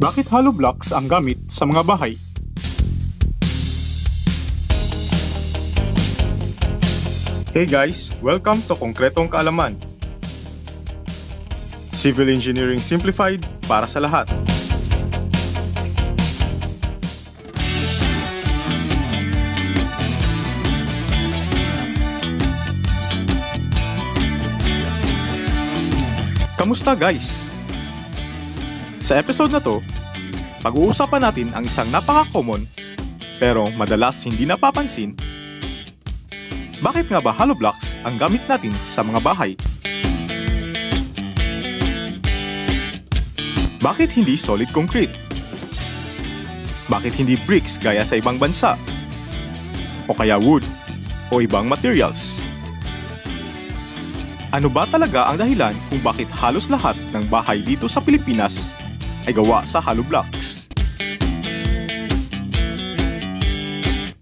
Bakit hollow blocks ang gamit sa mga bahay? Hey guys, welcome to Konkretong Kaalaman. Civil Engineering Simplified para sa lahat. Kamusta guys? Sa episode na to, pag-uusapan natin ang isang napaka-common pero madalas hindi napapansin. Bakit nga ba hollow blocks ang gamit natin sa mga bahay? Bakit hindi solid concrete? Bakit hindi bricks gaya sa ibang bansa? O kaya wood o ibang materials? Ano ba talaga ang dahilan kung bakit halos lahat ng bahay dito sa Pilipinas ay gawa sa hollow blocks?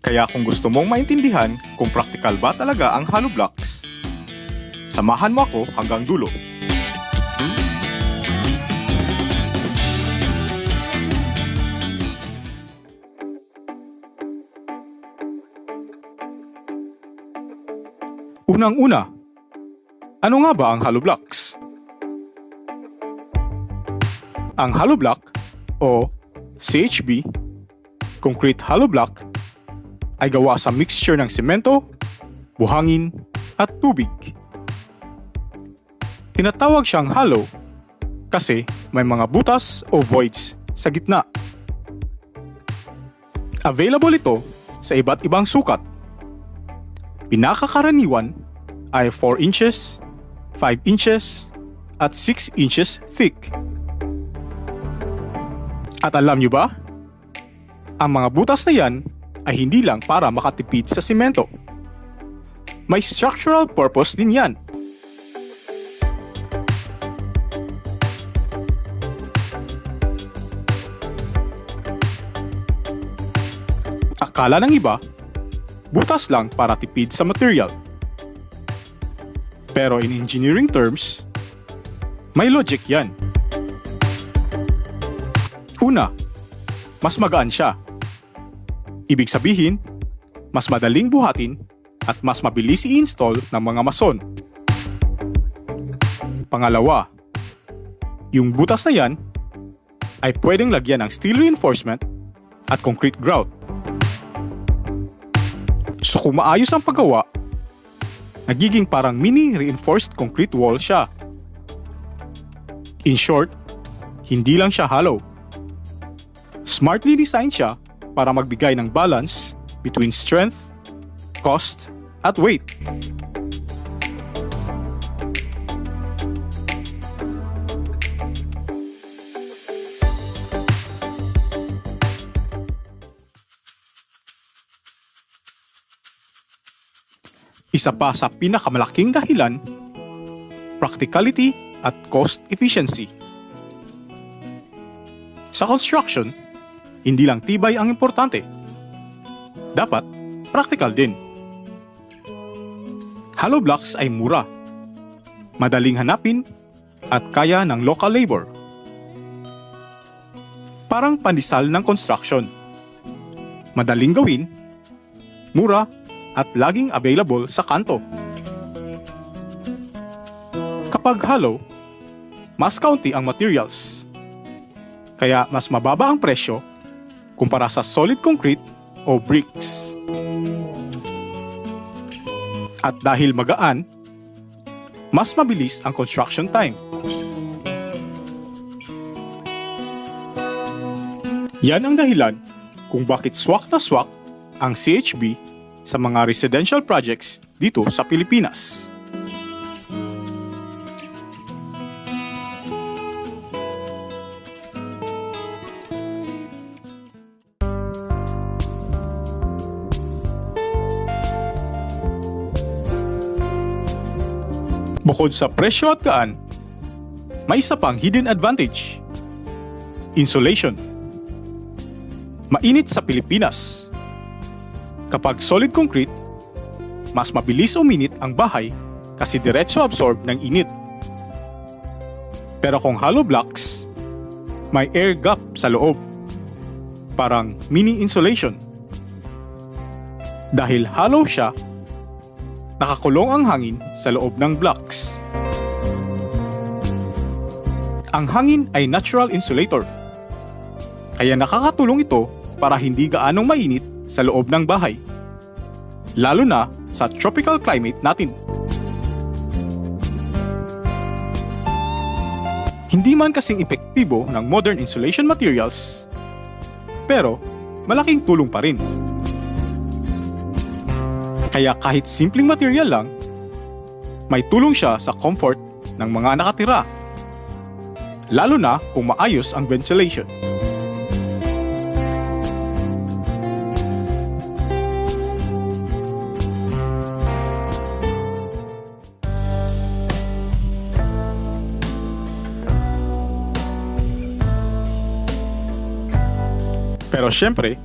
Kaya kung gusto mong maintindihan kung praktikal ba talaga ang hollow blocks, samahan mo ako hanggang dulo. Unang-una, ano nga ba ang hollow blocks? Ang hollow block o CHB, concrete hollow block, ay gawa sa mixture ng semento, buhangin, at tubig. Tinatawag siyang hollow kasi may mga butas o voids sa gitna. Available ito sa iba't ibang sukat. Pinakakaraniwan ay 4 inches, 5 inches, at 6 inches thick. At alam nyo ba? Ang mga butas na yan ay hindi lang para makatipid sa simento. May structural purpose din yan. Akala ng iba, butas lang para tipid sa material. Pero in engineering terms, may logic yan. Una, mas magaan siya. Ibig sabihin, mas madaling buhatin at mas mabilis i-install ng mga mason. Pangalawa, yung butas na yan ay pwedeng lagyan ng steel reinforcement at concrete grout. So kung maayos ang paggawa, nagiging parang mini reinforced concrete wall siya. In short, hindi lang siya hollow. Smartly designed siya para magbigay ng balance between strength, cost, at weight. Isa pa sa pinakamalaking dahilan, practicality at cost efficiency. Sa construction, hindi lang tibay ang importante. Dapat practical din. Hollow blocks ay mura, madaling hanapin, at kaya ng local labor. Parang pandesal ng construction. Madaling gawin, mura, at laging available sa kanto. Kapag hollow, mas kaunti ang materials. Kaya mas mababa ang presyo kumpara sa solid concrete o bricks. At dahil magaan, mas mabilis ang construction time. Yan ang dahilan kung bakit swak na swak ang CHB sa mga residential projects dito sa Pilipinas. Bukod sa presyo at gaan, may isa pang hidden advantage. Insulation. Mainit sa Pilipinas. Kapag solid concrete, mas mabilis uminit ang bahay kasi diretso absorb ng init. Pero kung hollow blocks, May air gap sa loob, parang mini insulation. Dahil hollow siya, nakakulong ang hangin sa loob ng blocks. Ang hangin ay natural insulator, kaya nakakatulong ito para hindi gaanong mainit sa loob ng bahay, lalo na sa tropical climate natin. Hindi man kasing epektibo ng modern insulation materials, pero malaking tulong pa rin. Kaya kahit simpleng material lang, may tulong siya sa comfort ng mga nakatira, lalo na kung maayos ang ventilation. Pero syempre,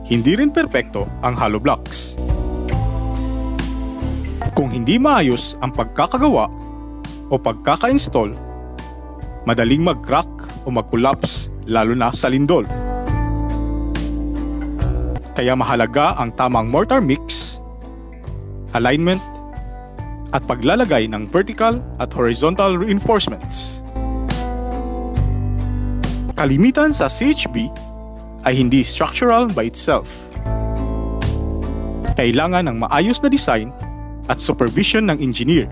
hindi rin perpekto ang hollow blocks. Kung hindi maayos ang pagkakagawa o pagkaka-install, madaling mag-crack o mag-collapse lalo na sa lindol. Kaya mahalaga ang tamang mortar mix, alignment, at paglalagay ng vertical at horizontal reinforcements. Kalimitan sa CHB ay hindi structural by itself. Kailangan ng maayos na design at supervision ng engineer.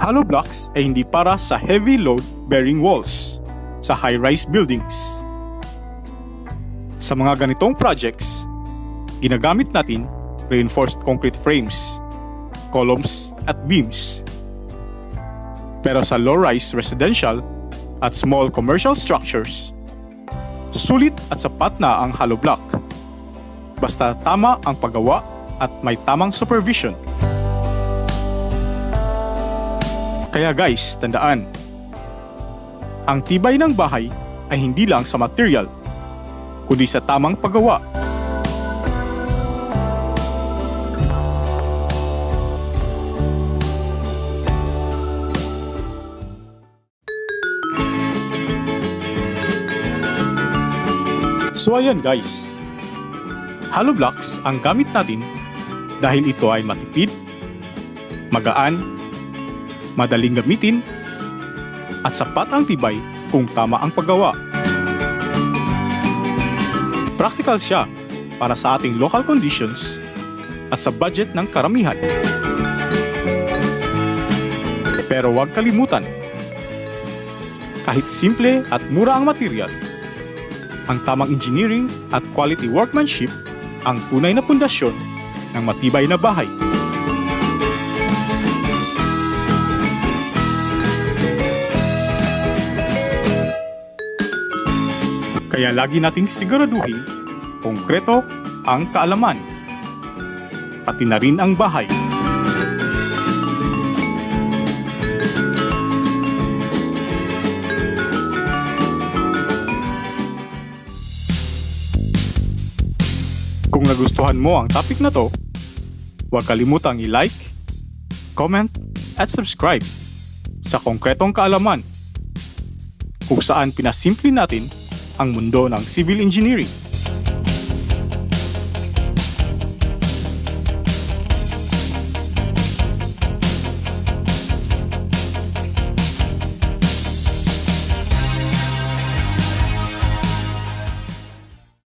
Hollow blocks ay hindi para sa heavy load-bearing walls sa high-rise buildings. Sa mga ganitong projects, ginagamit natin reinforced concrete frames, columns at beams. Pero sa low-rise residential at small commercial structures, sulit at sapat na ang hollow block, basta tama ang paggawa at may tamang supervision. Kaya guys, tandaan, ang tibay ng bahay ay hindi lang sa material, kundi sa tamang paggawa. So ayan guys, hollow blocks ang gamit natin dahil ito ay matipid, magaan, madaling gamitin, at sapat ang tibay kung tama ang paggawa. Practical siya para sa ating local conditions at sa budget ng karamihan. Pero huwag kalimutan, kahit simple at mura ang material, ang tamang engineering at quality workmanship ang tunay na pundasyon ng matibay na bahay. Kaya lagi nating siguraduhin konkreto ang kaalaman, pati na rin ang bahay. Kung nagustuhan mo ang topic na to, huwag kalimutang i-like, comment, at subscribe sa Konkretong Kaalaman, kung saan pinasimple natin ang mundo ng civil engineering.